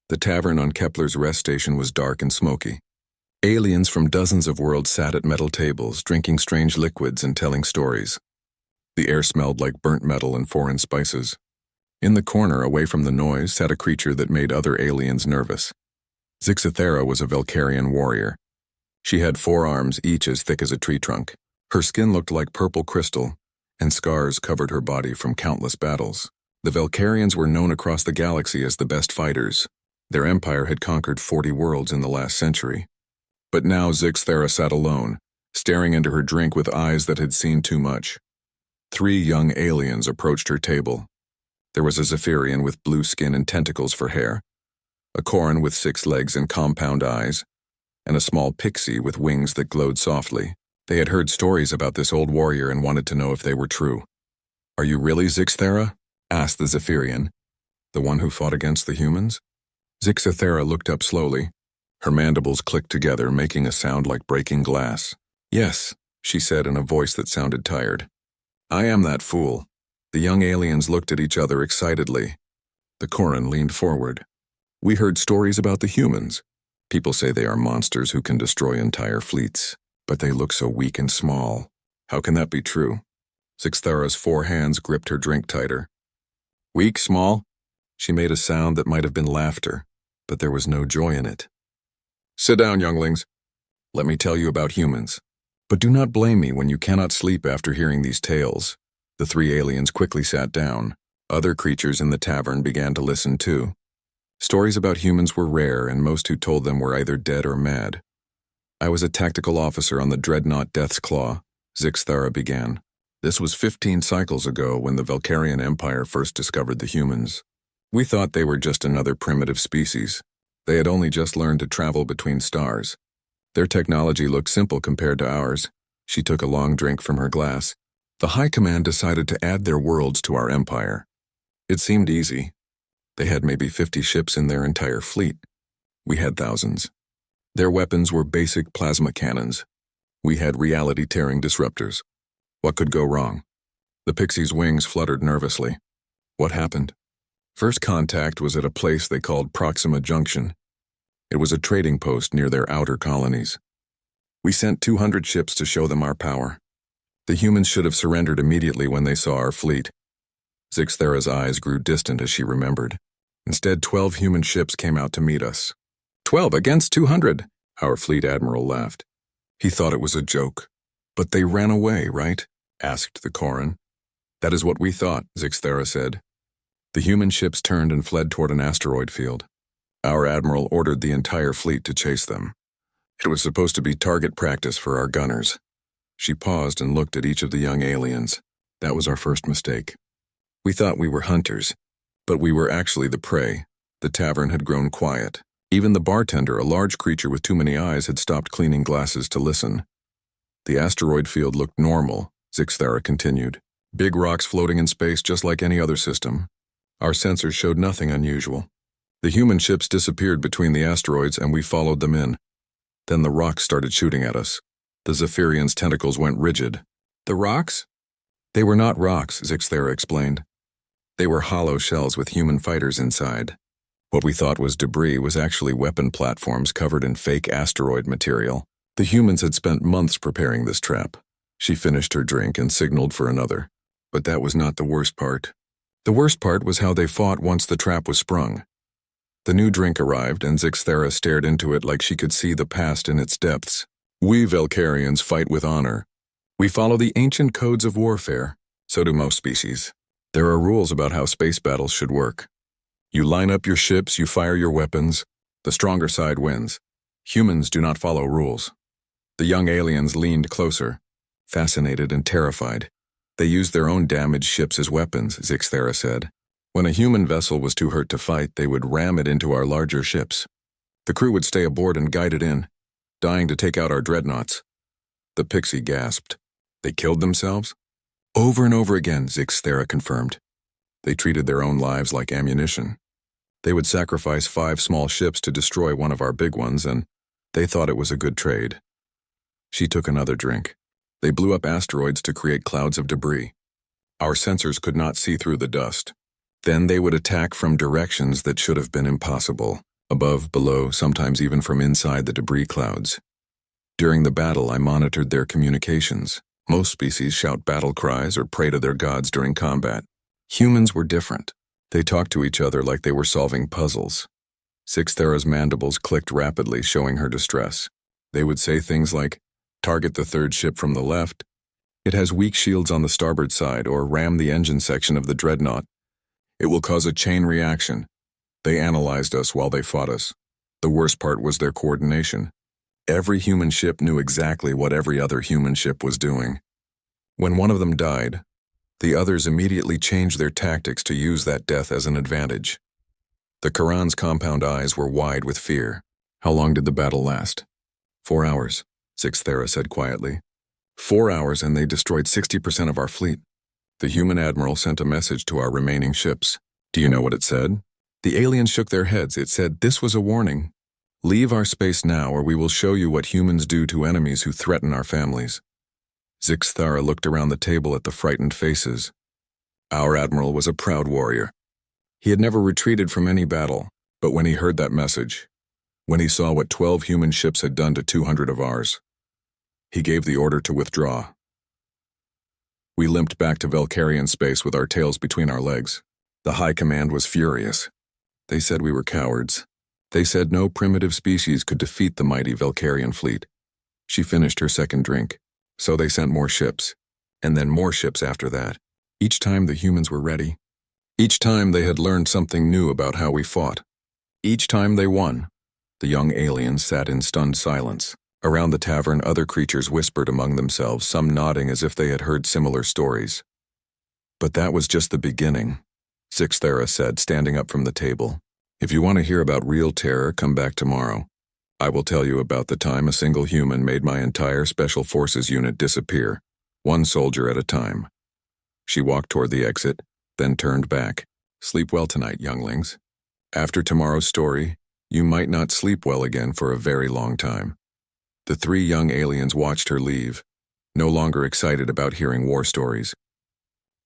The tavern on Kepler's rest station was dark and smoky. Aliens from dozens of worlds sat at metal tables, drinking strange liquids and telling stories. The air smelled like burnt metal and foreign spices. In the corner, away from the noise, sat a creature that made other aliens nervous. Zixithera was a Valkyrian warrior. She had 4 arms, each as thick as a tree trunk. Her skin looked like purple crystal, and scars covered her body from countless battles. The Valkyrians were known across the galaxy as the best fighters. Their empire had conquered 40 worlds in the last century. But now Zixithera sat alone, staring into her drink with eyes that had seen too much. 3 young aliens approached her table. There was a Zephyrian with blue skin and tentacles for hair, a Corin with 6 legs and compound eyes, and a small pixie with wings that glowed softly. They had heard stories about this old warrior and wanted to know if they were true. "Are you really Zixithera?" asked the Zephyrian, the one who fought against the humans. Zixithera looked up slowly. Her mandibles clicked together, making a sound like breaking glass. "Yes," she said in a voice that sounded tired. "I am that fool." The young aliens looked at each other excitedly. The Corin leaned forward. "We heard stories about the humans. People say they are monsters who can destroy entire fleets, but they look so weak and small. How can that be true?" Zixithera's 4 hands gripped her drink tighter. "Weak, small?" She made a sound that might have been laughter, but there was no joy in it. "Sit down, younglings. Let me tell you about humans. But do not blame me when you cannot sleep after hearing these tales." The 3 aliens quickly sat down. Other creatures in the tavern began to listen too. Stories about humans were rare, and most who told them were either dead or mad. "I was a tactical officer on the dreadnought Death's Claw," Zixithera began. "This was 15 cycles ago when the Valkyrian Empire first discovered the humans. We thought they were just another primitive species. They had only just learned to travel between stars. Their technology looked simple compared to ours." She took a long drink from her glass. "The High Command decided to add their worlds to our empire. It seemed easy. They had maybe 50 ships in their entire fleet. We had thousands. Their weapons were basic plasma cannons. We had reality-tearing disruptors. What could go wrong?" The pixie's wings fluttered nervously. "What happened?" "First contact was at a place they called Proxima Junction. It was a trading post near their outer colonies. We sent 200 ships to show them our power. The humans should have surrendered immediately when they saw our fleet." Zixithera's eyes grew distant as she remembered. "Instead, 12 human ships came out to meet us." 12 against 200, our fleet admiral laughed. He thought it was a joke. "But they ran away, right?" asked the Corin. "That is what we thought," Zixithera said. "The human ships turned and fled toward an asteroid field. Our admiral ordered the entire fleet to chase them. It was supposed to be target practice for our gunners." She paused and looked at each of the young aliens. "That was our first mistake. We thought we were hunters, but we were actually the prey." The tavern had grown quiet. Even the bartender, a large creature with too many eyes, had stopped cleaning glasses to listen. "The asteroid field looked normal," Zixithera continued. "Big rocks floating in space just like any other system. Our sensors showed nothing unusual. The human ships disappeared between the asteroids and we followed them in. Then the rocks started shooting at us. The Zephyrian's tentacles went rigid." "The rocks?" "They were not rocks," Zixithera explained. "They were hollow shells with human fighters inside. What we thought was debris was actually weapon platforms covered in fake asteroid material. The humans had spent months preparing this trap." She finished her drink and signaled for another. "But that was not the worst part. The worst part was how they fought once the trap was sprung." The new drink arrived, and Zixithera stared into it like she could see the past in its depths. "We Valkyrians fight with honor. We follow the ancient codes of warfare. So do most species. There are rules about how space battles should work. You line up your ships, you fire your weapons. The stronger side wins. Humans do not follow rules." The young aliens leaned closer, fascinated and terrified. "They used their own damaged ships as weapons," Zixithera said. "When a human vessel was too hurt to fight, they would ram it into our larger ships. The crew would stay aboard and guide it in, dying to take out our dreadnoughts." The pixie gasped. "They killed themselves?" "Over and over again," Zixithera confirmed. "They treated their own lives like ammunition. They would sacrifice 5 small ships to destroy one of our big ones, and they thought it was a good trade." She took another drink. "They blew up asteroids to create clouds of debris. Our sensors could not see through the dust. Then they would attack from directions that should have been impossible. Above, below, sometimes even from inside the debris clouds. During the battle, I monitored their communications. Most species shout battle cries or pray to their gods during combat. Humans were different. They talked to each other like they were solving puzzles. Sixthera's mandibles clicked rapidly, showing her distress. They would say things like, "Target the third ship from the left. It has weak shields on the starboard side," or "Ram the engine section of the dreadnought. It will cause a chain reaction." They analyzed us while they fought us. The worst part was their coordination. Every human ship knew exactly what every other human ship was doing. When one of them died, the others immediately changed their tactics to use that death as an advantage. The Quran's compound eyes were wide with fear. "How long did the battle last?" 4 hours, Sixthera said quietly. 4 hours, and they destroyed 60% of our fleet. The human admiral sent a message to our remaining ships. Do you know what it said? The aliens shook their heads. It said, "This was a warning. Leave our space now, or we will show you what humans do to enemies who threaten our families." Sixthera looked around the table at the frightened faces. Our admiral was a proud warrior. He had never retreated from any battle, but when he heard that message, when he saw what 12 human ships had done to 200 of ours, he gave the order to withdraw. We limped back to Velcarian space with our tails between our legs. The High Command was furious. They said we were cowards. They said no primitive species could defeat the mighty Velcarian fleet. She finished her second drink. So they sent more ships, and then more ships after that. Each time the humans were ready. Each time they had learned something new about how we fought. Each time they won. The young aliens sat in stunned silence. Around the tavern, other creatures whispered among themselves, some nodding as if they had heard similar stories. But that was just the beginning, Sixthera said, standing up from the table. If you want to hear about real terror, come back tomorrow. I will tell you about the time a single human made my entire Special Forces unit disappear, one soldier at a time. She walked toward the exit, then turned back. Sleep well tonight, younglings. After tomorrow's story, you might not sleep well again for a very long time. The 3 young aliens watched her leave, no longer excited about hearing war stories.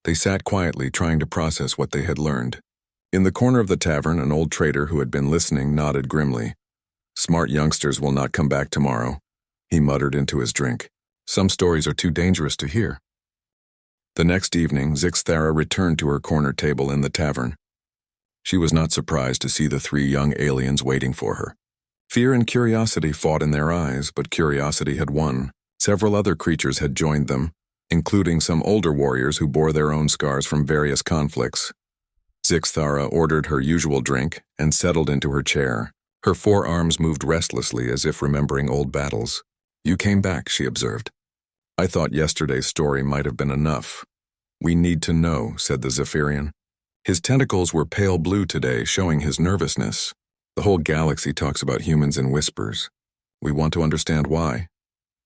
They sat quietly, trying to process what they had learned. In the corner of the tavern, an old trader who had been listening nodded grimly. "Smart youngsters will not come back tomorrow," he muttered into his drink. "Some stories are too dangerous to hear." The next evening, Sixthera returned to her corner table in the tavern. She was not surprised to see the 3 young aliens waiting for her. Fear and curiosity fought in their eyes, but curiosity had won. Several other creatures had joined them, including some older warriors who bore their own scars from various conflicts. Sixthera ordered her usual drink and settled into her chair. Her forearms moved restlessly as if remembering old battles. "You came back," she observed. "I thought yesterday's story might have been enough." "We need to know," said the Zephyrian. His tentacles were pale blue today, showing his nervousness. "The whole galaxy talks about humans in whispers. We want to understand why."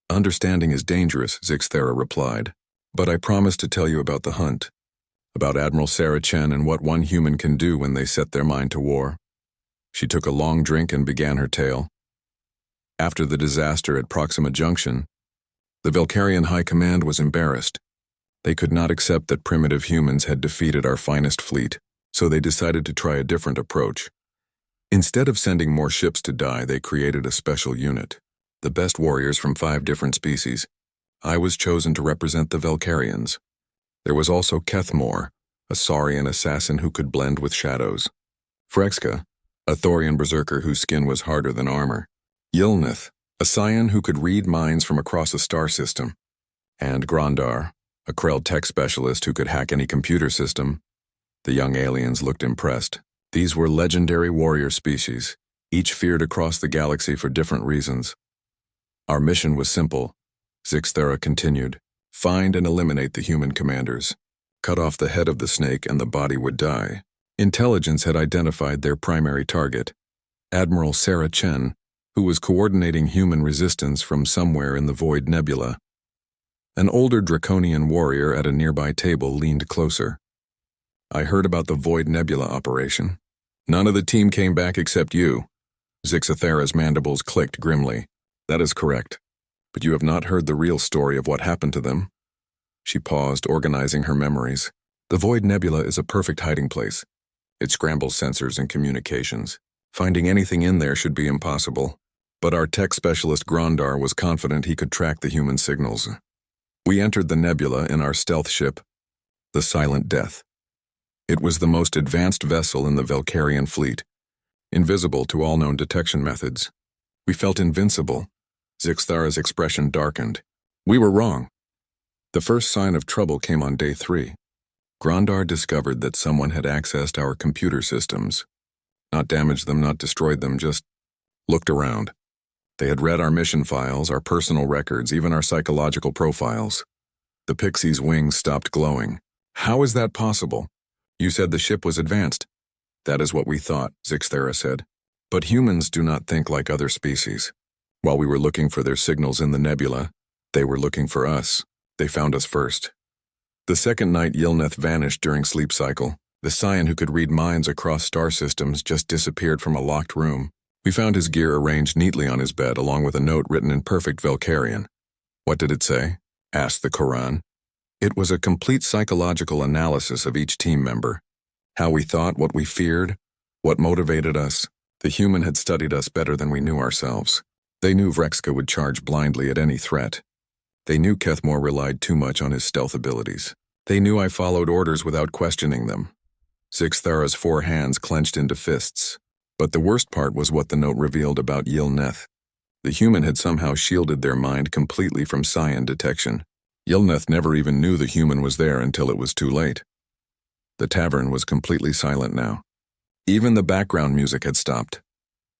"Understanding is dangerous," Sixthera replied. "But I promise to tell you about the hunt, about Admiral Sarah Chen and what one human can do when they set their mind to war." She took a long drink and began her tale. After the disaster at Proxima Junction, the Velcarian High Command was embarrassed. They could not accept that primitive humans had defeated our finest fleet, so they decided to try a different approach. Instead of sending more ships to die, they created a special unit, the best warriors from 5 different species. I was chosen to represent the Velcarians. There was also Kethmore, a Saurian assassin who could blend with shadows. Frexka, a Thorian berserker whose skin was harder than armor. Yilnith, a Scion who could read minds from across a star system. And Grandar, a Krell tech specialist who could hack any computer system. The young aliens looked impressed. These were legendary warrior species, each feared across the galaxy for different reasons. Our mission was simple, Sixthera continued. Find and eliminate the human commanders. Cut off the head of the snake and the body would die. Intelligence had identified their primary target, Admiral Sarah Chen, who was coordinating human resistance from somewhere in the Void Nebula. An older draconian warrior at a nearby table leaned closer. "I heard about the Void Nebula operation. None of the team came back except you." Sixthera's mandibles clicked grimly. "That is correct. But you have not heard the real story of what happened to them." She paused, organizing her memories. "The Void Nebula is a perfect hiding place. It scrambles sensors and communications. Finding anything in there should be impossible, but our tech specialist Grondar was confident he could track the human signals. We entered the nebula in our stealth ship, the Silent Death. It was the most advanced vessel in the Valkyrian fleet, invisible to all known detection methods. We felt invincible. Zixthara's expression darkened. We were wrong. The first sign of trouble came on day 3. Grondar discovered that someone had accessed our computer systems. Not damaged them, not destroyed them, just looked around. They had read our mission files, our personal records, even our psychological profiles. The Pixie's wings stopped glowing. How is that possible? You said the ship was advanced. That is what we thought, Zixthara said. But humans do not think like other species. While we were looking for their signals in the nebula, they were looking for us. They found us first. The second night Yilneth vanished during sleep cycle. The Scion who could read minds across star systems just disappeared from a locked room. We found his gear arranged neatly on his bed along with a note written in perfect Valkyrian. What did it say? Asked the Quran. It was a complete psychological analysis of each team member. How we thought, what we feared, what motivated us. The human had studied us better than we knew ourselves. They knew Vrexka would charge blindly at any threat. They knew Kethmore relied too much on his stealth abilities. They knew I followed orders without questioning them. Zixthara's 4 hands clenched into fists. But the worst part was what the note revealed about Yilneth. The human had somehow shielded their mind completely from Scion detection. Yilneth never even knew the human was there until it was too late. The tavern was completely silent now. Even the background music had stopped.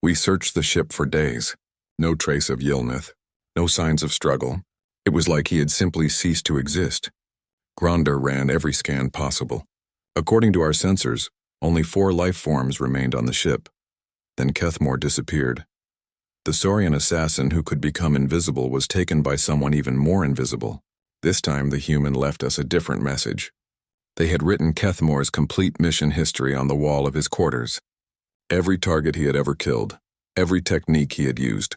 We searched the ship for days. No trace of Yilneth. No signs of struggle. It was like he had simply ceased to exist. Grondar ran every scan possible. According to our sensors, only 4 life forms remained on the ship. Then Kethmore disappeared. The Saurian assassin who could become invisible was taken by someone even more invisible. This time the human left us a different message. They had written Kethmore's complete mission history on the wall of his quarters. Every target he had ever killed, every technique he had used.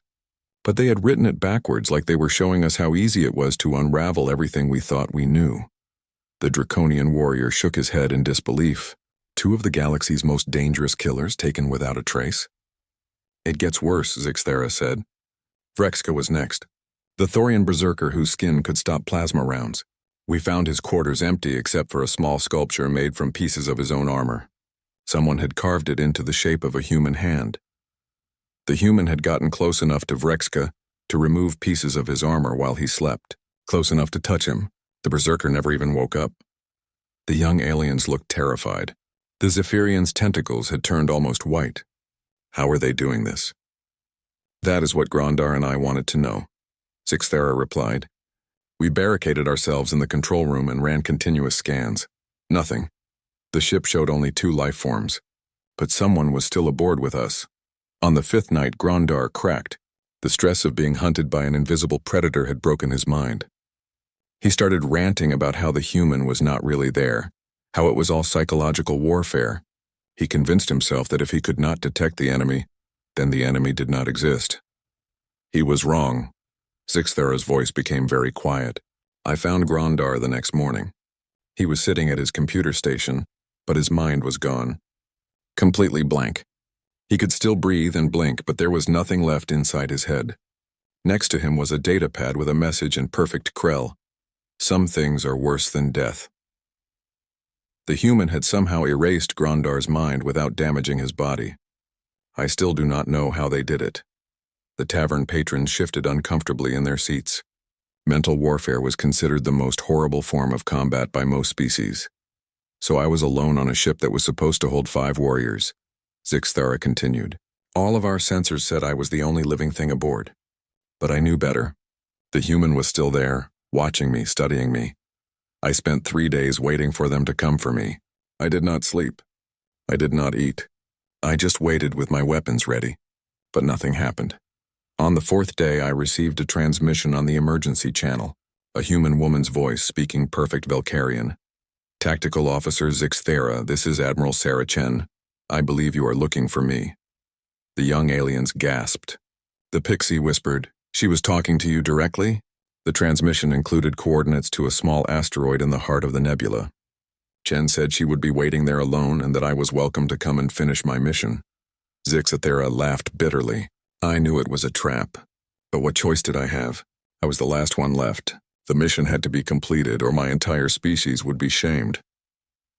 But they had written it backwards, like they were showing us how easy it was to unravel everything we thought we knew. The draconian warrior shook his head in disbelief. 2 of the galaxy's most dangerous killers taken without a trace? It gets worse, Zixthara said. Vrexka was next. The Thorian berserker whose skin could stop plasma rounds. We found his quarters empty except for a small sculpture made from pieces of his own armor. Someone had carved it into the shape of a human hand. The human had gotten close enough to Vrexka to remove pieces of his armor while he slept, close enough to touch him. The berserker never even woke up. The young aliens looked terrified. The Zephyrian's tentacles had turned almost white. How were they doing this? That is what Grondar and I wanted to know, Zixthara replied. We barricaded ourselves in the control room and ran continuous scans. Nothing. The ship showed only 2 life forms. But someone was still aboard with us. On the 5th night, Grondar cracked. The stress of being hunted by an invisible predator had broken his mind. He started ranting about how the human was not really there, how it was all psychological warfare. He convinced himself that if he could not detect the enemy, then the enemy did not exist. He was wrong. Zixthara's voice became very quiet. I found Grondar the next morning. He was sitting at his computer station, but his mind was gone. Completely blank. He could still breathe and blink, but there was nothing left inside his head. Next to him was a datapad with a message in perfect Krell. Some things are worse than death. The human had somehow erased Grondar's mind without damaging his body. I still do not know how they did it. The tavern patrons shifted uncomfortably in their seats. Mental warfare was considered the most horrible form of combat by most species. So I was alone on a ship that was supposed to hold 5 warriors. Zixthara continued. All of our sensors said I was the only living thing aboard. But I knew better. The human was still there, watching me, studying me. I spent 3 days waiting for them to come for me. I did not sleep. I did not eat. I just waited with my weapons ready. But nothing happened. On the 4th day, I received a transmission on the emergency channel, a human woman's voice speaking perfect Valkyrian. Tactical Officer Zixthara, this is Admiral Sarah Chen. I believe you are looking for me. The young aliens gasped. The Pixie whispered, she was talking to you directly? The transmission included coordinates to a small asteroid in the heart of the nebula. Chen said she would be waiting there alone and that I was welcome to come and finish my mission. Zixathera laughed bitterly. I knew it was a trap. But what choice did I have? I was the last one left. The mission had to be completed or my entire species would be shamed.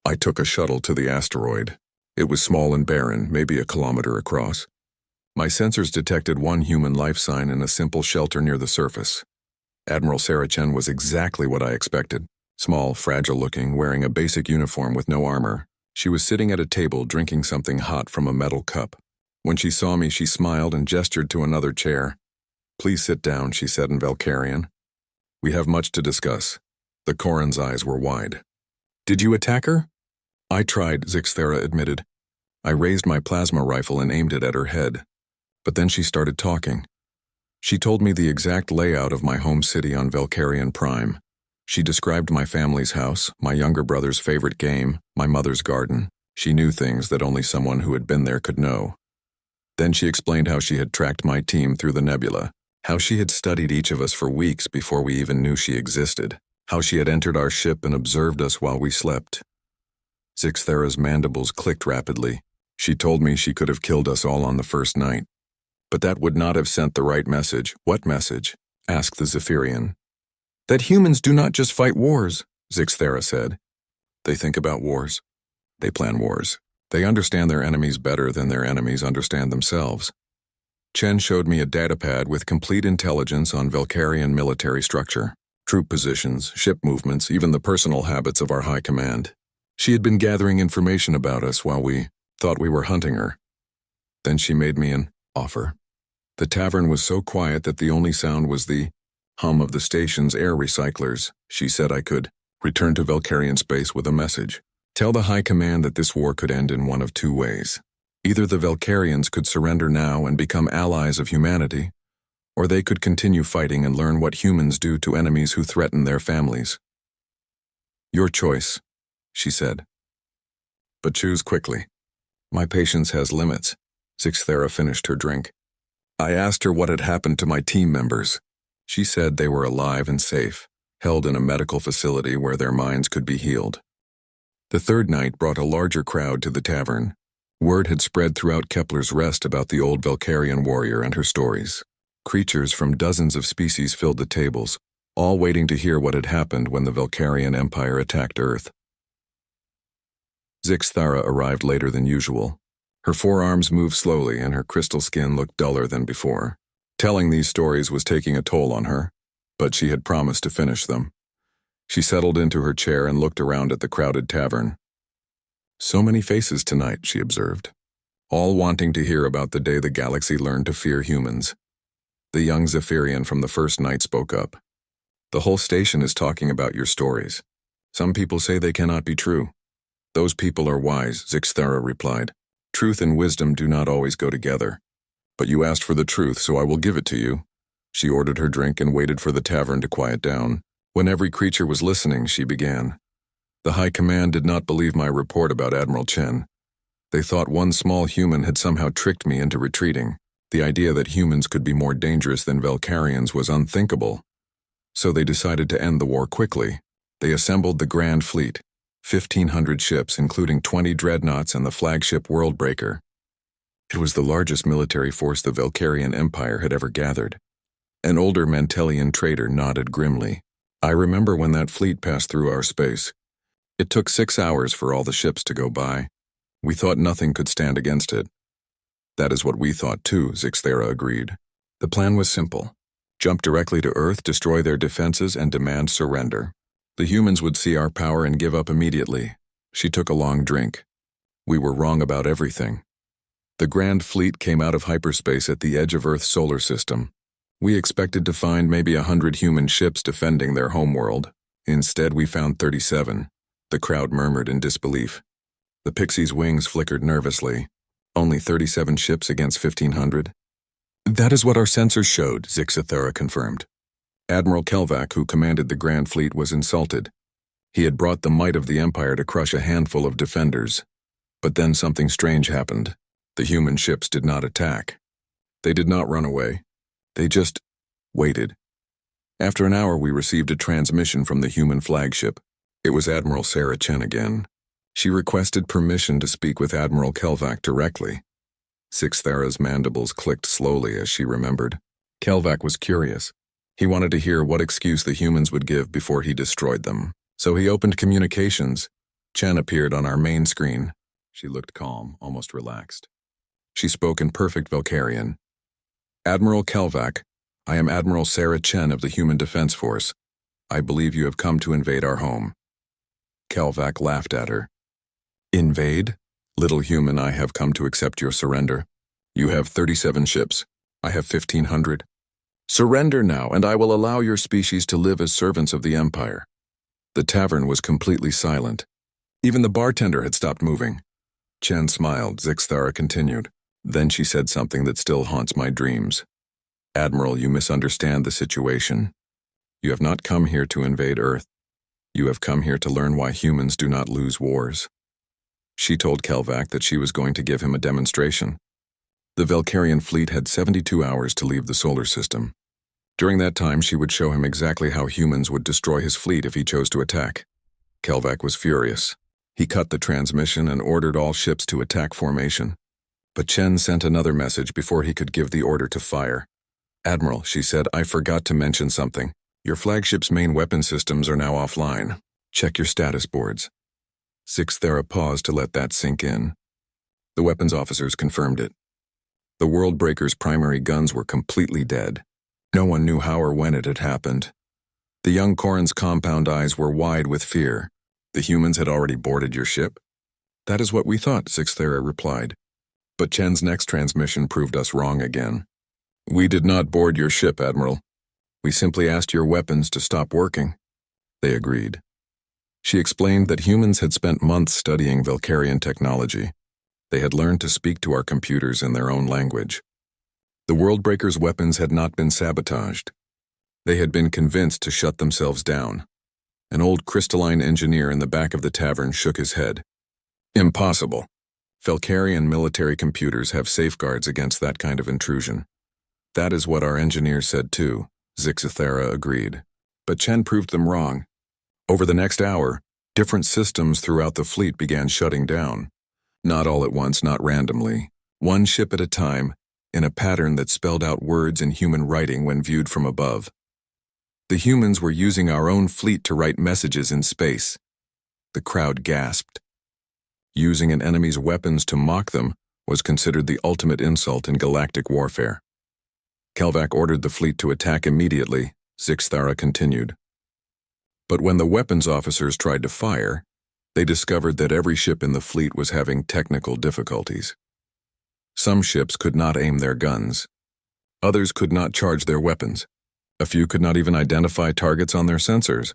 I took a shuttle to the asteroid. It was small and barren, maybe a kilometer across. My sensors detected one human life sign in a simple shelter near the surface. Admiral Sarah Chen was exactly what I expected. Small, fragile-looking, wearing a basic uniform with no armor. She was sitting at a table drinking something hot from a metal cup. When she saw me, she smiled and gestured to another chair. "Please sit down," she said in Valkyrian. "We have much to discuss." The Koran's eyes were wide. "Did you attack her?" "I tried," Zixathera admitted. "I raised my plasma rifle and aimed it at her head. But then she started talking. She told me the exact layout of my home city on Valkyrian Prime. She described my family's house, my younger brother's favorite game, my mother's garden. She knew things that only someone who had been there could know. Then she explained how she had tracked my team through the nebula, how she had studied each of us for weeks before we even knew she existed, how she had entered our ship and observed us while we slept." Zixathera's mandibles clicked rapidly. "She told me she could have killed us all on the first night. But that would not have sent the right message." "What message?" asked the Zephyrian. "That humans do not just fight wars," Zixathera said. "They think about wars. They plan wars. They understand their enemies better than their enemies understand themselves." Chen showed me a datapad with complete intelligence on Valkyrian military structure, troop positions, ship movements, even the personal habits of our high command. She had been gathering information about us while we thought we were hunting her. Then she made me an offer. The tavern was so quiet that the only sound was the hum of the station's air recyclers. She said I could return to Valkyrian space with a message. Tell the High Command that this war could end in one of two ways. Either the Valkyrians could surrender now and become allies of humanity, or they could continue fighting and learn what humans do to enemies who threaten their families. "Your choice," she said. "But choose quickly. My patience has limits." Zixathera finished her drink. I asked her what had happened to my team members. She said they were alive and safe, held in a medical facility where their minds could be healed. The third night brought a larger crowd to the tavern. Word had spread throughout Kepler's Rest about the old Valkyrian warrior and her stories. Creatures from dozens of species filled the tables, all waiting to hear what had happened when the Valkyrian Empire attacked Earth. Zixathera arrived later than usual. Her forearms moved slowly and her crystal skin looked duller than before. Telling these stories was taking a toll on her, but she had promised to finish them. She settled into her chair and looked around at the crowded tavern. "So many faces tonight," she observed, all wanting to hear about the day the galaxy learned to fear humans. The young Zephyrian from the first night spoke up. "The whole station is talking about your stories. Some people say they cannot be true." "Those people are wise," Zixathera replied. "Truth and wisdom do not always go together. But you asked for the truth, so I will give it to you." She ordered her drink and waited for the tavern to quiet down. When every creature was listening, she began. "The High Command did not believe my report about Admiral Chen. They thought one small human had somehow tricked me into retreating. The idea that humans could be more dangerous than Valkyrians was unthinkable. So they decided to end the war quickly. They assembled the Grand Fleet, 1,500 ships, including 20 dreadnoughts and the flagship Worldbreaker. It was the largest military force the Valkyrian Empire had ever gathered. An older Mantelian trader nodded grimly. "I remember when that fleet passed through our space. It took 6 hours for all the ships to go by. We thought nothing could stand against it." "That is what we thought too," Zixathera agreed. "The plan was simple. Jump directly to Earth, destroy their defenses, and demand surrender. The humans would see our power and give up immediately." She took a long drink. "We were wrong about everything. The Grand Fleet came out of hyperspace at the edge of Earth's solar system. We expected to find maybe 100 human ships defending their homeworld. Instead, we found 37. The crowd murmured in disbelief. The Pixie's wings flickered nervously. "Only 37 ships against 1,500? "That is what our sensors showed," Zixathera confirmed. Admiral Kelvak, who commanded the Grand Fleet, was insulted. He had brought the might of the Empire to crush a handful of defenders. But then something strange happened. The human ships did not attack. They did not run away. They just waited. After an hour, we received a transmission from the human flagship. It was Admiral Sarah Chen again. She requested permission to speak with Admiral Kelvak directly. Sixthera's mandibles clicked slowly as she remembered. Kelvak was curious. He wanted to hear what excuse the humans would give before he destroyed them. So he opened communications. Chen appeared on our main screen. She looked calm, almost relaxed. She spoke in perfect Velkarian. Admiral Kelvak, I am Admiral Sarah Chen of the Human Defense Force. I believe you have come to invade our home. Kelvak laughed at her. Invade? Little human, I have come to accept your surrender. You have 37 ships. I have 1,500. Surrender now, and I will allow your species to live as servants of the Empire. The tavern was completely silent. Even the bartender had stopped moving. Chen smiled. Sixthera continued. Then she said something that still haunts my dreams. Admiral, you misunderstand the situation. You have not come here to invade Earth. You have come here to learn why humans do not lose wars. She told Kelvak that she was going to give him a demonstration. The Velkarian fleet had 72 hours to leave the solar system. During that time, she would show him exactly how humans would destroy his fleet if he chose to attack. Kelvak was furious. He cut the transmission and ordered all ships to attack formation. But Chen sent another message before he could give the order to fire. Admiral, she said, I forgot to mention something. Your flagship's main weapon systems are now offline. Check your status boards. Sixthera paused to let that sink in. The weapons officers confirmed it. The Worldbreaker's primary guns were completely dead. No one knew how or when it had happened. The young Corin's compound eyes were wide with fear. The humans had already boarded your ship? That is what we thought, Sixthera replied. But Chen's next transmission proved us wrong again. We did not board your ship, Admiral. We simply asked your weapons to stop working. They agreed. She explained that humans had spent months studying Velkarian technology. They had learned to speak to our computers in their own language. The Worldbreaker's weapons had not been sabotaged. They had been convinced to shut themselves down. An old crystalline engineer in the back of the tavern shook his head. Impossible. Velkarian military computers have safeguards against that kind of intrusion. That is what our engineers said too, Sixthera agreed. But Chen proved them wrong. Over the next hour, different systems throughout the fleet began shutting down. Not all at once, not randomly. One ship at a time, in a pattern that spelled out words in human writing when viewed from above. The humans were using our own fleet to write messages in space. The crowd gasped. Using an enemy's weapons to mock them was considered the ultimate insult in galactic warfare. Kelvak ordered the fleet to attack immediately, Sixthera continued. But when the weapons officers tried to fire, they discovered that every ship in the fleet was having technical difficulties. Some ships could not aim their guns. Others could not charge their weapons. A few could not even identify targets on their sensors.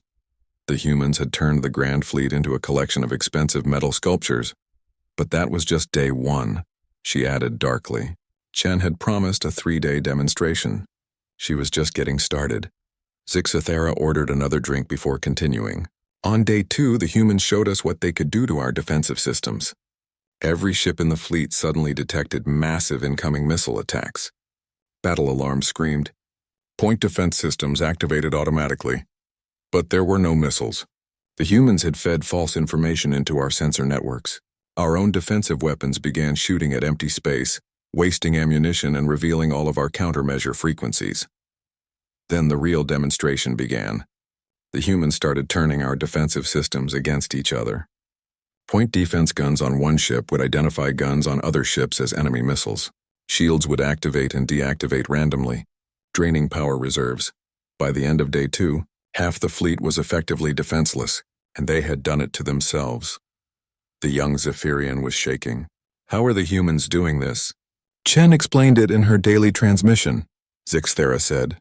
The humans had turned the Grand Fleet into a collection of expensive metal sculptures. But that was just day one, she added darkly. Chen had promised a 3-day demonstration. She was just getting started. Sixthera ordered another drink before continuing. On day 2, the humans showed us what they could do to our defensive systems. Every ship in the fleet suddenly detected massive incoming missile attacks. Battle alarms screamed. Point defense systems activated automatically. But there were no missiles. The humans had fed false information into our sensor networks. Our own defensive weapons began shooting at empty space, wasting ammunition and revealing all of our countermeasure frequencies. Then the real demonstration began. The humans started turning our defensive systems against each other. Point defense guns on one ship would identify guns on other ships as enemy missiles. Shields would activate and deactivate randomly, draining power reserves. By the end of day 2, half the fleet was effectively defenseless, and they had done it to themselves. The young Zephyrian was shaking. How are the humans doing this? Chen explained it in her daily transmission, Sixthera said.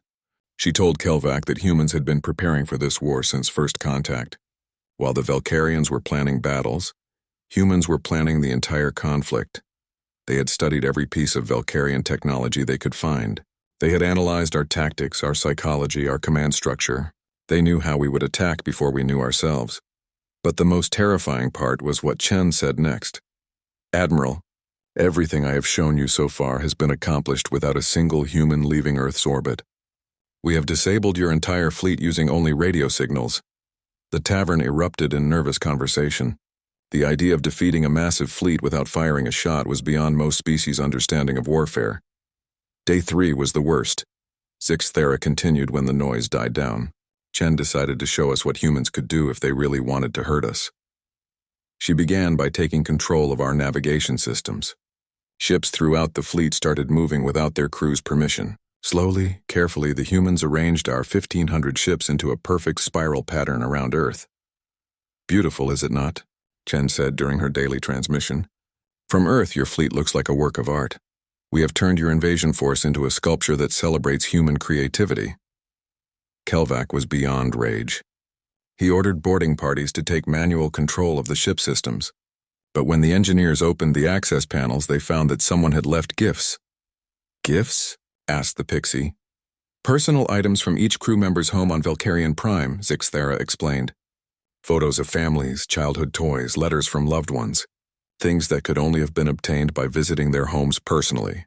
She told Kelvak that humans had been preparing for this war since first contact. While the Velkarians were planning battles, humans were planning the entire conflict. They had studied every piece of Velkarian technology they could find. They had analyzed our tactics, our psychology, our command structure. They knew how we would attack before we knew ourselves. But the most terrifying part was what Chen said next. Admiral, everything I have shown you so far has been accomplished without a single human leaving Earth's orbit. We have disabled your entire fleet using only radio signals. The tavern erupted in nervous conversation. The idea of defeating a massive fleet without firing a shot was beyond most species' understanding of warfare. Day 3 was the worst. Zixthera continued when the noise died down. Chen decided to show us what humans could do if they really wanted to hurt us. She began by taking control of our navigation systems. Ships throughout the fleet started moving without their crew's permission. Slowly, carefully, the humans arranged our 1,500 ships into a perfect spiral pattern around Earth. "Beautiful, is it not?" Chen said during her daily transmission. "From Earth, your fleet looks like a work of art. We have turned your invasion force into a sculpture that celebrates human creativity." Kelvak was beyond rage. He ordered boarding parties to take manual control of the ship systems. But when the engineers opened the access panels, they found that someone had left gifts. "Gifts?" asked the pixie. "Personal items from each crew member's home on Valkyrian Prime," Zixthera explained. Photos of families, childhood toys, letters from loved ones. Things that could only have been obtained by visiting their homes personally.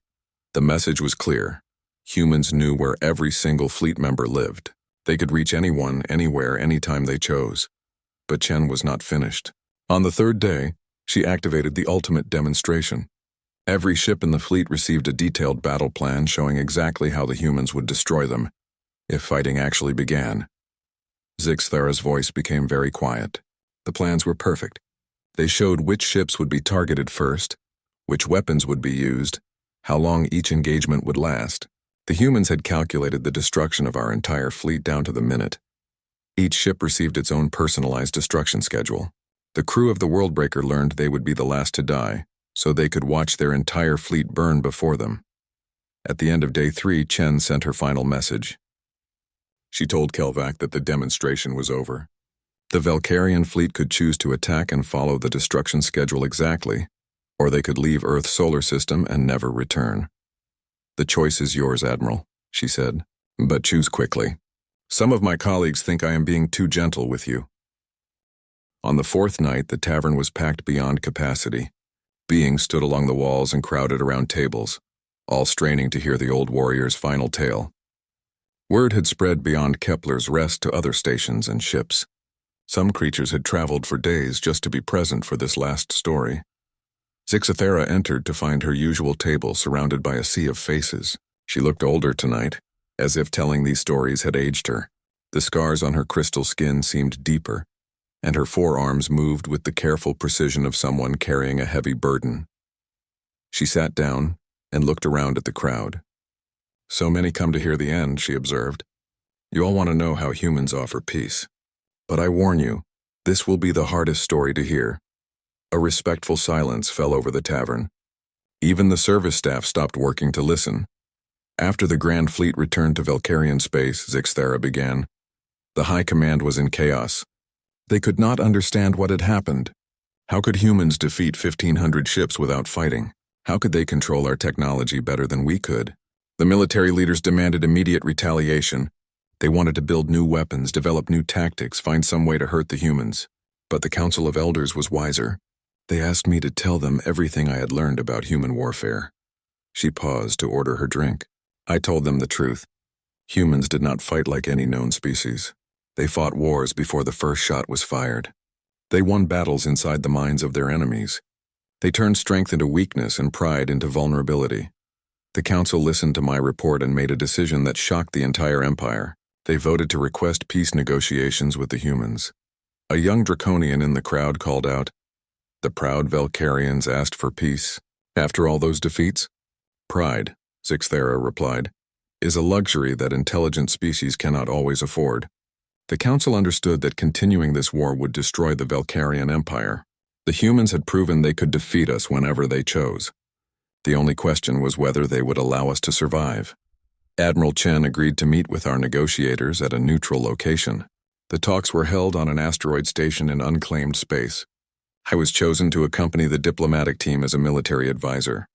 The message was clear. Humans knew where every single fleet member lived. They could reach anyone, anywhere, anytime they chose. But Chen was not finished. On the third day, she activated the ultimate demonstration. Every ship in the fleet received a detailed battle plan showing exactly how the humans would destroy them, if fighting actually began. Zixthera's voice became very quiet. The plans were perfect. They showed which ships would be targeted first, which weapons would be used, how long each engagement would last. The humans had calculated the destruction of our entire fleet down to the minute. Each ship received its own personalized destruction schedule. The crew of the Worldbreaker learned they would be the last to die, so they could watch their entire fleet burn before them. At the end of day 3, Chen sent her final message. She told Kelvak that the demonstration was over. The Valkyrian fleet could choose to attack and follow the destruction schedule exactly, or they could leave Earth's solar system and never return. "The choice is yours, Admiral," she said, "but choose quickly. Some of my colleagues think I am being too gentle with you." On the 4th night, the tavern was packed beyond capacity. Beings stood along the walls and crowded around tables, all straining to hear the old warrior's final tale. Word had spread beyond Kepler's Rest to other stations and ships. Some creatures had traveled for days just to be present for this last story. Zixthera entered to find her usual table surrounded by a sea of faces. She looked older tonight, as if telling these stories had aged her. The scars on her crystal skin seemed deeper, and her forearms moved with the careful precision of someone carrying a heavy burden. She sat down and looked around at the crowd. "So many come to hear the end," she observed. "You all want to know how humans offer peace. But I warn you, this will be the hardest story to hear." A respectful silence fell over the tavern. Even the service staff stopped working to listen. After the Grand Fleet returned to Valkyrian space, Zixthera began. The High Command was in chaos. They could not understand what had happened. How could humans defeat 1,500 ships without fighting? How could they control our technology better than we could? The military leaders demanded immediate retaliation. They wanted to build new weapons, develop new tactics, find some way to hurt the humans. But the Council of Elders was wiser. They asked me to tell them everything I had learned about human warfare. She paused to order her drink. I told them the truth. Humans did not fight like any known species. They fought wars before the first shot was fired. They won battles inside the minds of their enemies. They turned strength into weakness and pride into vulnerability. The Council listened to my report and made a decision that shocked the entire Empire. They voted to request peace negotiations with the humans. A young Draconian in the crowd called out, "The proud Valkyrians asked for peace. After all those defeats?" "Pride," Zixthera replied, "is a luxury that intelligent species cannot always afford." The Council understood that continuing this war would destroy the Valkyrian Empire. The humans had proven they could defeat us whenever they chose. The only question was whether they would allow us to survive. Admiral Chen agreed to meet with our negotiators at a neutral location. The talks were held on an asteroid station in unclaimed space. I was chosen to accompany the diplomatic team as a military advisor.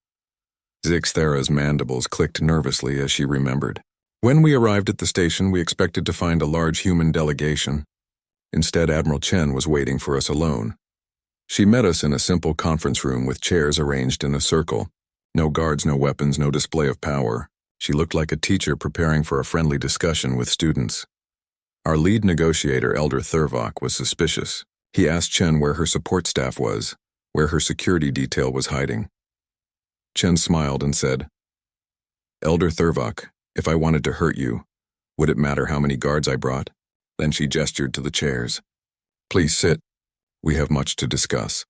Zixthera's mandibles clicked nervously as she remembered. When we arrived at the station, we expected to find a large human delegation. Instead, Admiral Chen was waiting for us alone. She met us in a simple conference room with chairs arranged in a circle. No guards, no weapons, no display of power. She looked like a teacher preparing for a friendly discussion with students. Our lead negotiator, Elder Thurvok, was suspicious. He asked Chen where her support staff was, where her security detail was hiding. Chen smiled and said, "Elder Thurvok, if I wanted to hurt you, would it matter how many guards I brought?" Then she gestured to the chairs. "Please sit. We have much to discuss."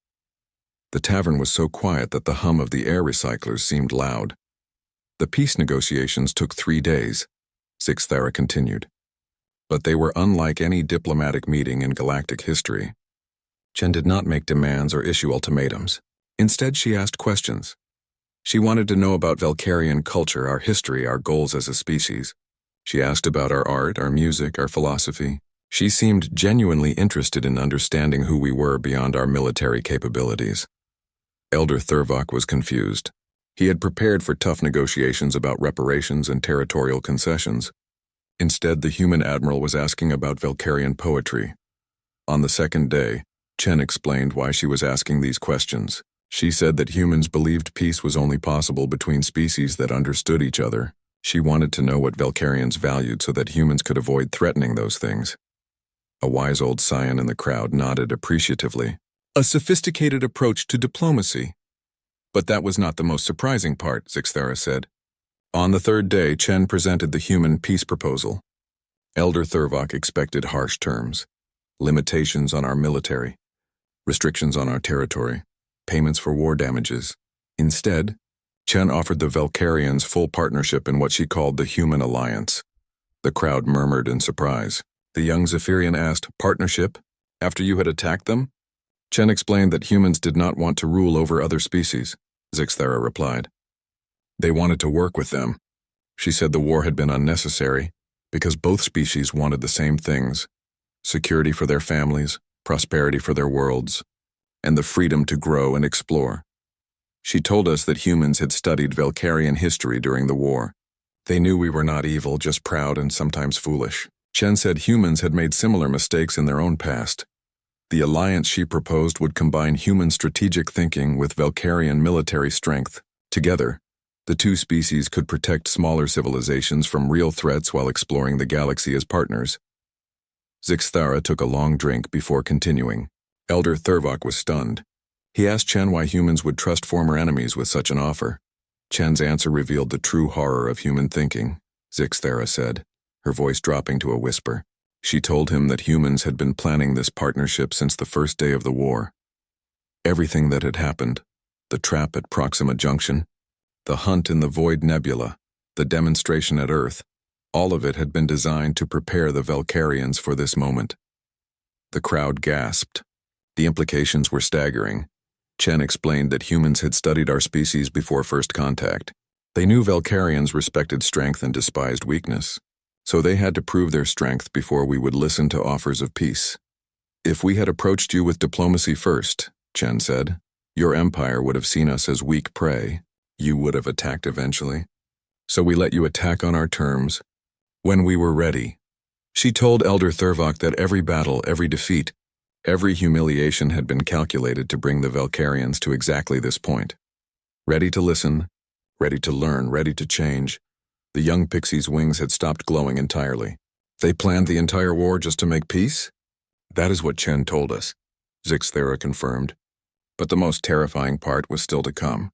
The tavern was so quiet that the hum of the air recyclers seemed loud. The peace negotiations took 3 days, Zixthara continued. But they were unlike any diplomatic meeting in galactic history. Chen did not make demands or issue ultimatums. Instead, she asked questions. She wanted to know about Valkyrian culture, our history, our goals as a species. She asked about our art, our music, our philosophy. She seemed genuinely interested in understanding who we were beyond our military capabilities. Elder Thurvok was confused. He had prepared for tough negotiations about reparations and territorial concessions. Instead, the human admiral was asking about Valkyrian poetry. On the second day, Chen explained why she was asking these questions. She said that humans believed peace was only possible between species that understood each other. She wanted to know what Valkyrians valued so that humans could avoid threatening those things. A wise old scion in the crowd nodded appreciatively. A sophisticated approach to diplomacy. But that was not the most surprising part, Zixthara said. On the third day, Chen presented the human peace proposal. Elder Thurvok expected harsh terms. Limitations on our military. Restrictions on our territory. Payments for war damages. Instead, Chen offered the Valkyrians full partnership in what she called the Human Alliance. The crowd murmured in surprise. The young Zephyrian asked, "Partnership? After you had attacked them?" Chen explained that humans did not want to rule over other species. Zixthara replied. They wanted to work with them. She said the war had been unnecessary because both species wanted the same things: security for their families, prosperity for their worlds, and the freedom to grow and explore. She told us that humans had studied Valkyrian history during the war. They knew we were not evil, just proud and sometimes foolish. Chen said humans had made similar mistakes in their own past. The alliance she proposed would combine human strategic thinking with Valkyrian military strength. Together, the two species could protect smaller civilizations from real threats while exploring the galaxy as partners. Zixthara took a long drink before continuing. Elder Thurvok was stunned. He asked Chen why humans would trust former enemies with such an offer. Chen's answer revealed the true horror of human thinking, Zixthara said, her voice dropping to a whisper. She told him that humans had been planning this partnership since the first day of the war. Everything that had happened, the trap at Proxima Junction, the hunt in the Void Nebula, the demonstration at Earth, all of it had been designed to prepare the Valkyrians for this moment. The crowd gasped. The implications were staggering. Chen explained that humans had studied our species before first contact. They knew Valkyrians respected strength and despised weakness, so they had to prove their strength before we would listen to offers of peace. If we had approached you with diplomacy first, Chen said, your empire would have seen us as weak prey. You would have attacked eventually. So we let you attack on our terms, when we were ready. She told Elder Thurvok that every battle, every defeat, every humiliation had been calculated to bring the Valkyrians to exactly this point. Ready to listen, ready to learn, ready to change. The young pixie's wings had stopped glowing entirely. They planned the entire war just to make peace? That is what Chen told us, Zixthara confirmed. But the most terrifying part was still to come.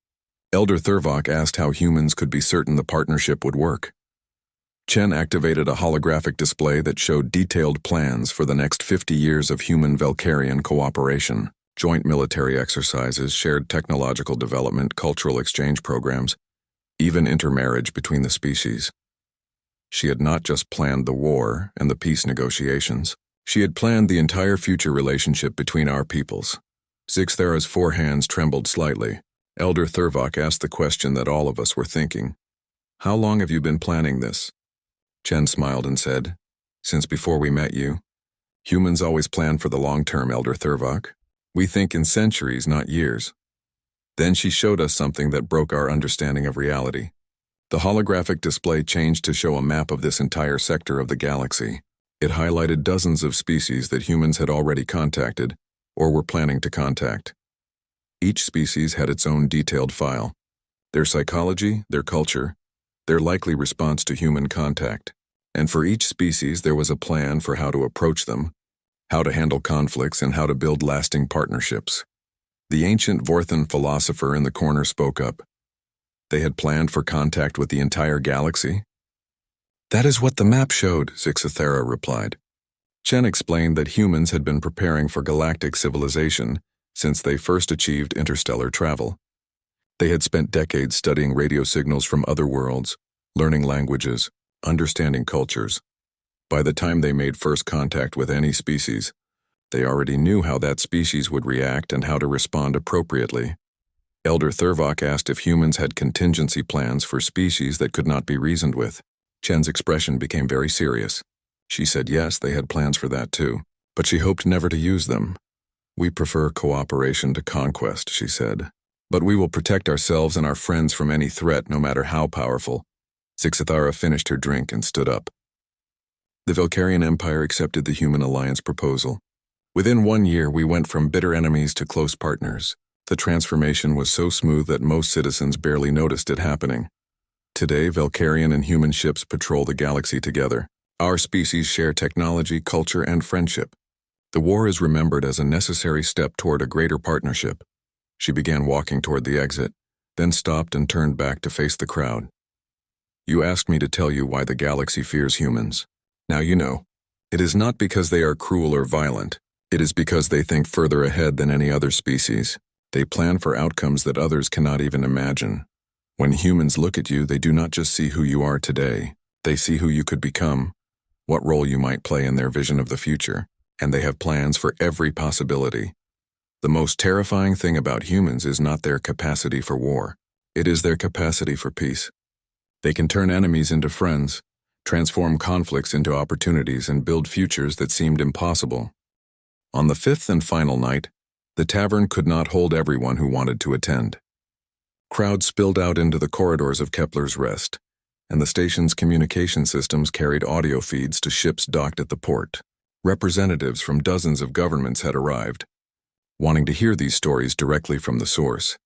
Elder Thurvok asked how humans could be certain the partnership would work. Chen activated a holographic display that showed detailed plans for the next 50 years of human-Valkyrian cooperation, joint military exercises, shared technological development, cultural exchange programs, even intermarriage between the species. She had not just planned the war and the peace negotiations. She had planned the entire future relationship between our peoples. Zixthara's 4 hands trembled slightly. Elder Thurvok asked the question that all of us were thinking. How long have you been planning this? Chen smiled and said, Since before we met you. Humans always plan for the long term, Elder Thurvok. We think in centuries, not years. Then she showed us something that broke our understanding of reality. The holographic display changed to show a map of this entire sector of the galaxy. It highlighted dozens of species that humans had already contacted or were planning to contact. Each species had its own detailed file, their psychology, their culture, their likely response to human contact. And for each species there was a plan for how to approach them, how to handle conflicts, and how to build lasting partnerships. The ancient Vorthan philosopher in the corner spoke up. They had planned for contact with the entire galaxy? That is what the map showed, Zixathera replied. Chen explained that humans had been preparing for galactic civilization since they first achieved interstellar travel. They had spent decades studying radio signals from other worlds, learning languages, understanding cultures. By the time they made first contact with any species, they already knew how that species would react and how to respond appropriately. Elder Thurvok asked if humans had contingency plans for species that could not be reasoned with. Chen's expression became very serious. She said yes, they had plans for that too, but she hoped never to use them. We prefer cooperation to conquest, she said. But we will protect ourselves and our friends from any threat, no matter how powerful. Zixathara finished her drink and stood up. The Velkarian Empire accepted the Human Alliance proposal. Within 1 year, we went from bitter enemies to close partners. The transformation was so smooth that most citizens barely noticed it happening. Today, Velkarian and human ships patrol the galaxy together. Our species share technology, culture, and friendship. The war is remembered as a necessary step toward a greater partnership. She began walking toward the exit, then stopped and turned back to face the crowd. You asked me to tell you why the galaxy fears humans. Now you know. It is not because they are cruel or violent. It is because they think further ahead than any other species. They plan for outcomes that others cannot even imagine. When humans look at you, they do not just see who you are today. They see who you could become, what role you might play in their vision of the future, and they have plans for every possibility. The most terrifying thing about humans is not their capacity for war. It is their capacity for peace. They can turn enemies into friends, transform conflicts into opportunities, and build futures that seemed impossible. On the fifth and final night, the tavern could not hold everyone who wanted to attend. Crowds spilled out into the corridors of Kepler's Rest, and the station's communication systems carried audio feeds to ships docked at the port. Representatives from dozens of governments had arrived, wanting to hear these stories directly from the source.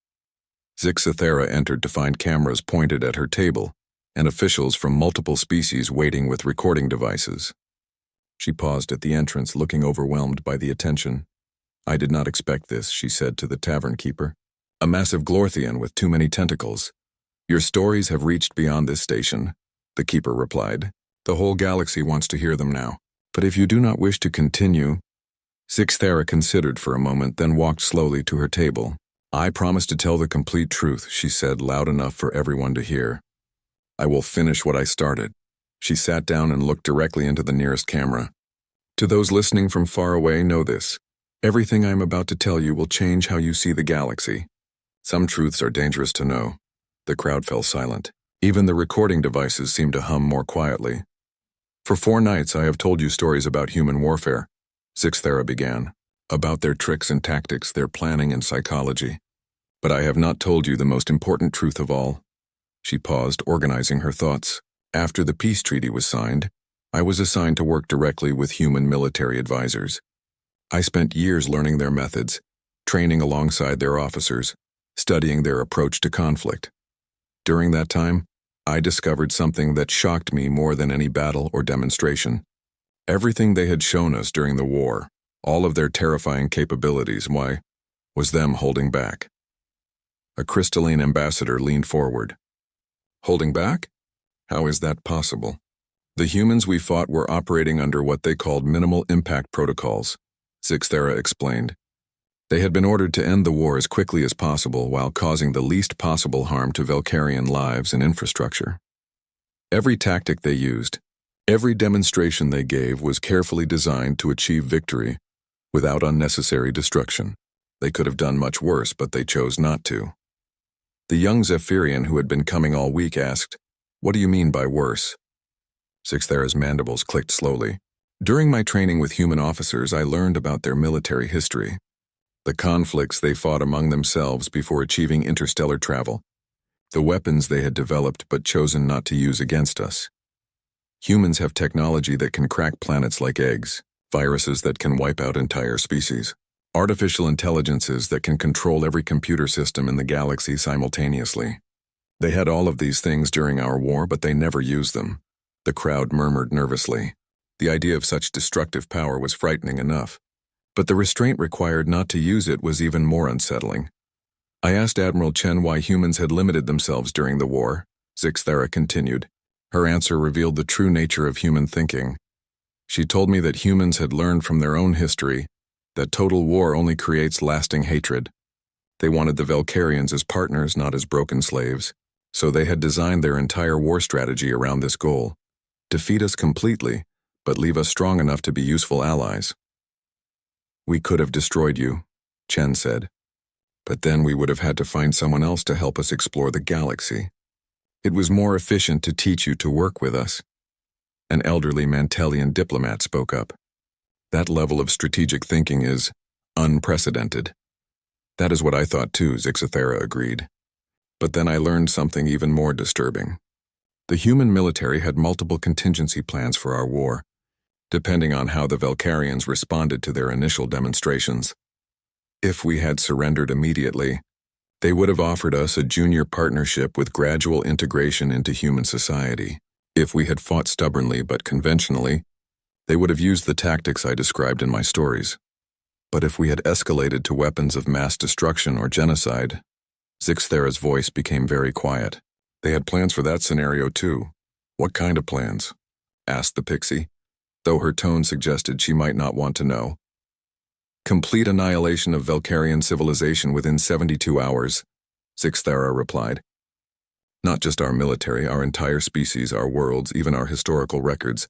Zixathera entered to find cameras pointed at her table and officials from multiple species waiting with recording devices. She paused at the entrance, looking overwhelmed by the attention. I did not expect this, she said to the tavern keeper. A massive Glorthian with too many tentacles. Your stories have reached beyond this station, the keeper replied. The whole galaxy wants to hear them now. But if you do not wish to continue... Zixathera considered for a moment, then walked slowly to her table. I promise to tell the complete truth, she said, loud enough for everyone to hear. I will finish what I started. She sat down and looked directly into the nearest camera. To those listening from far away, know this. Everything I am about to tell you will change how you see the galaxy. Some truths are dangerous to know. The crowd fell silent. Even the recording devices seemed to hum more quietly. For 4 nights I have told you stories about human warfare, Zixathera began, about their tricks and tactics, their planning and psychology. But I have not told you the most important truth of all. She paused, organizing her thoughts. After the peace treaty was signed, I was assigned to work directly with human military advisors. I spent years learning their methods, training alongside their officers, studying their approach to conflict. During that time, I discovered something that shocked me more than any battle or demonstration. Everything they had shown us during the war, all of their terrifying capabilities, why, was them holding back. A crystalline ambassador leaned forward. Holding back? How is that possible? The humans we fought were operating under what they called minimal impact protocols, Zixathera explained. They had been ordered to end the war as quickly as possible while causing the least possible harm to Velkarian lives and infrastructure. Every tactic they used, every demonstration they gave was carefully designed to achieve victory without unnecessary destruction. They could have done much worse, but they chose not to. The young Zephyrian who had been coming all week asked, "What do you mean by worse?" Zixathera's mandibles clicked slowly. During my training with human officers, I learned about their military history, the conflicts they fought among themselves before achieving interstellar travel, the weapons they had developed but chosen not to use against us. Humans have technology that can crack planets like eggs, viruses that can wipe out entire species, artificial intelligences that can control every computer system in the galaxy simultaneously. They had all of these things during our war, but they never used them. The crowd murmured nervously. The idea of such destructive power was frightening enough, but the restraint required not to use it was even more unsettling. I asked Admiral Chen why humans had limited themselves during the war. Zixthera continued. Her answer revealed the true nature of human thinking. She told me that humans had learned from their own history that total war only creates lasting hatred. They wanted the Valkyrians as partners, not as broken slaves, so they had designed their entire war strategy around this goal: defeat us completely, but leave us strong enough to be useful allies. We could have destroyed you, Chen said, but then we would have had to find someone else to help us explore the galaxy. It was more efficient to teach you to work with us. An elderly Mantelian diplomat spoke up. That level of strategic thinking is unprecedented. That is what I thought too, Zixthera agreed. But then I learned something even more disturbing. The human military had multiple contingency plans for our war, depending on how the Valkyrians responded to their initial demonstrations. If we had surrendered immediately, they would have offered us a junior partnership with gradual integration into human society. If we had fought stubbornly but conventionally, they would have used the tactics I described in my stories. But if we had escalated to weapons of mass destruction or genocide, Zixthera's voice became very quiet. They had plans for that scenario too. What kind of plans? Asked the pixie, though her tone suggested she might not want to know. Complete annihilation of Valkyrian civilization within 72 hours, Zixthera replied. Not just our military, our entire species, our worlds, even our historical records.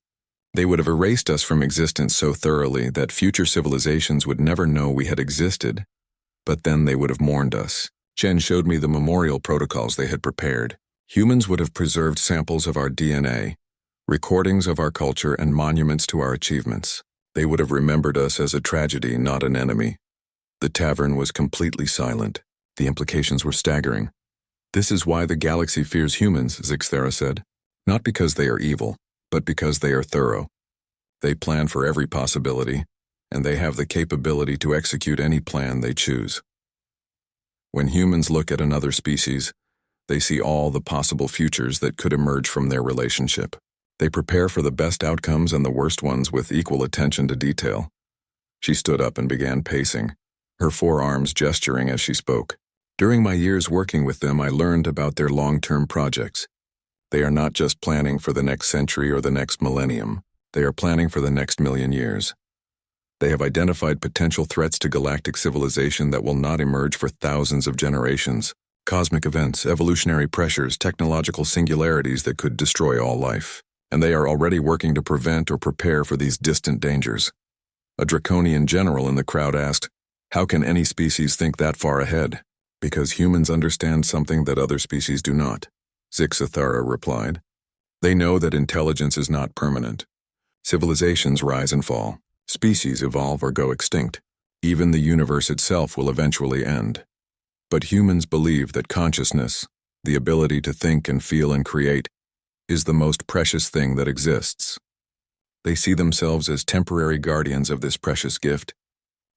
They would have erased us from existence so thoroughly that future civilizations would never know we had existed. But then they would have mourned us. Chen showed me the memorial protocols they had prepared. Humans would have preserved samples of our DNA, recordings of our culture, and monuments to our achievements. They would have remembered us as a tragedy, not an enemy. The tavern was completely silent. The implications were staggering. This is why the galaxy fears humans, Zixthera said. Not because they are evil, but because they are thorough. They plan for every possibility, and they have the capability to execute any plan they choose. When humans look at another species, they see all the possible futures that could emerge from their relationship. They prepare for the best outcomes and the worst ones with equal attention to detail. She stood up and began pacing, her forearms gesturing as she spoke. During my years working with them, I learned about their long-term projects. They are not just planning for the next century or the next millennium. They are planning for the next million years. They have identified potential threats to galactic civilization that will not emerge for thousands of generations. Cosmic events, evolutionary pressures, technological singularities that could destroy all life. And they are already working to prevent or prepare for these distant dangers. A draconian general in the crowd asked, "How can any species think that far ahead?" "Because humans understand something that other species do not," Zixthera replied. "They know that intelligence is not permanent. Civilizations rise and fall. Species evolve or go extinct. Even the universe itself will eventually end. But humans believe that consciousness, the ability to think and feel and create, is the most precious thing that exists. They see themselves as temporary guardians of this precious gift,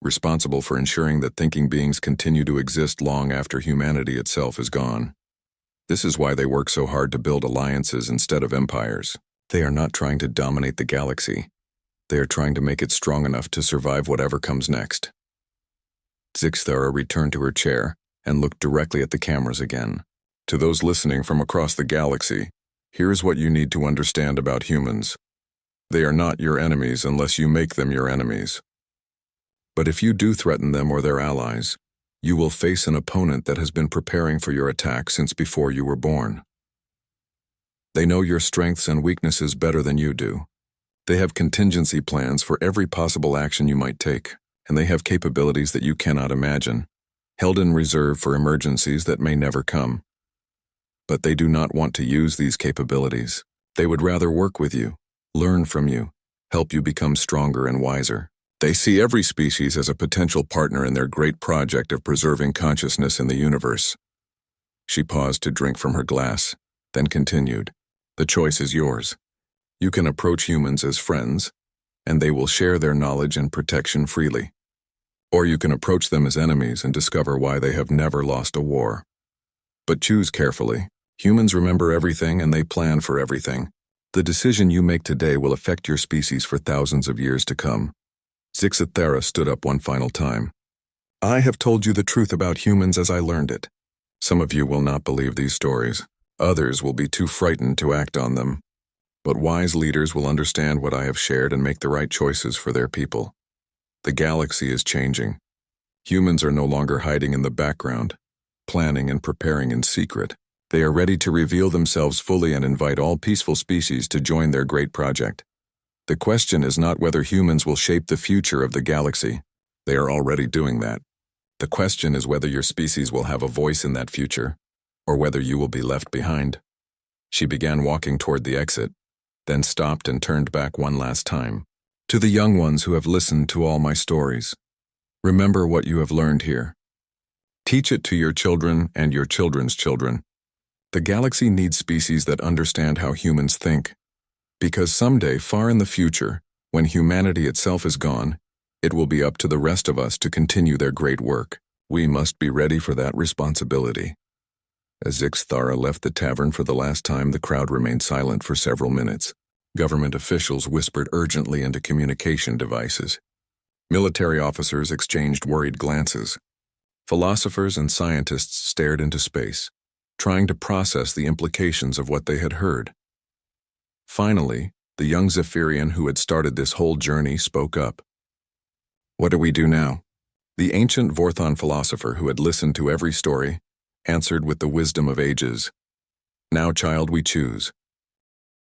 responsible for ensuring that thinking beings continue to exist long after humanity itself is gone. This is why they work so hard to build alliances instead of empires. They are not trying to dominate the galaxy. They are trying to make it strong enough to survive whatever comes next." Zixthera returned to her chair and looked directly at the cameras again. "To those listening from across the galaxy, here's what you need to understand about humans. They are not your enemies unless you make them your enemies. But if you do threaten them or their allies, you will face an opponent that has been preparing for your attack since before you were born. They know your strengths and weaknesses better than you do. They have contingency plans for every possible action you might take, and they have capabilities that you cannot imagine, held in reserve for emergencies that may never come. But they do not want to use these capabilities. They would rather work with you, learn from you, help you become stronger and wiser. They see every species as a potential partner in their great project of preserving consciousness in the universe." She paused to drink from her glass, then continued, "The choice is yours. You can approach humans as friends, and they will share their knowledge and protection freely. Or you can approach them as enemies and discover why they have never lost a war. But choose carefully. Humans remember everything and they plan for everything. The decision you make today will affect your species for thousands of years to come. Zixathera stood up one final time. I have told you the truth about humans as I learned it. Some of you will not believe these stories. Others will be too frightened to act on them. But wise leaders will understand what I have shared and make the right choices for their people. The galaxy is changing. Humans are no longer hiding in the background, planning and preparing in secret. They are ready to reveal themselves fully and invite all peaceful species to join their great project. The question is not whether humans will shape the future of the galaxy. They are already doing that. The question is whether your species will have a voice in that future, or whether you will be left behind. She began walking toward the exit, then stopped and turned back one last time. To the young ones who have listened to all my stories, remember what you have learned here. Teach it to your children and your children's children. The galaxy needs species that understand how humans think, because someday, far in the future, when humanity itself is gone, it will be up to the rest of us to continue their great work. We must be ready for that responsibility. As Zixathera left the tavern for the last time, the crowd remained silent for several minutes. Government officials whispered urgently into communication devices. Military officers exchanged worried glances. Philosophers and scientists stared into space, trying to process the implications of what they had heard. Finally, the young Zephyrian who had started this whole journey spoke up. What do we do now? The ancient Vorthon philosopher who had listened to every story answered with the wisdom of ages. Now, child, we choose.